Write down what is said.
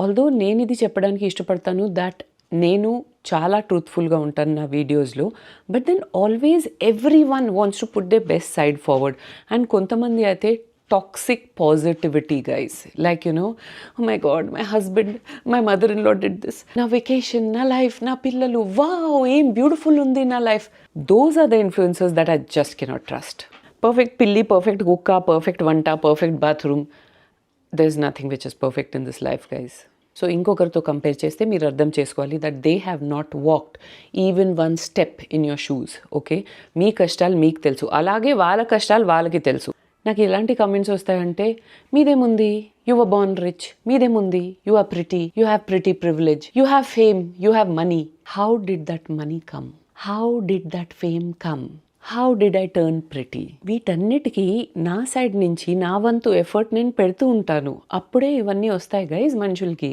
Although నేను ఇది చెప్పడానికి ఇష్టపడతాను దట్ నేను చాలా ట్రూత్ఫుల్గా ఉంటాను నా వీడియోస్లో. But then always everyone wants to put their best side forward. And కొంతమంది అయితే toxic positivity guys, like my God, my husband, my mother in law did this, నా వెకేషన్, నా లైఫ్, నా పిల్లలు, వావ్ ఏం బ్యూటిఫుల్ ఉంది నా life. Those are the influencers that I just cannot trust. Perfect పిల్లి, పర్ఫెక్ట్ కుక్క, పర్ఫెక్ట్ వంట, perfect bathroom, there is nothing which is perfect in this life guys. So ఇంకొకరితో కంపేర్ చేస్తే మీరు అర్థం చేసుకోవాలి that they have not walked even one step in your shoes. Okay, మీ కష్టాలు మీకు తెలుసు, అలాగే వాళ్ళ కష్టాలు వాళ్ళకి తెలుసు. నాకు ఎలాంటి కమెంట్స్ వస్తాయంటే, మీదేముంది, యు ఆర్ బోర్న్ రిచ్, మీదేముంది, you are pretty, you have pretty privilege, you have fame, you have money. How did that money come? How did that fame come? How did I turn pretty? వీటన్నిటికీ నా side నుంచి నా వంతు effort నేను పెడుతూ ఉంటాను. అప్పుడే ఇవన్నీ వస్తాయి గైజ్ మనుషులకి.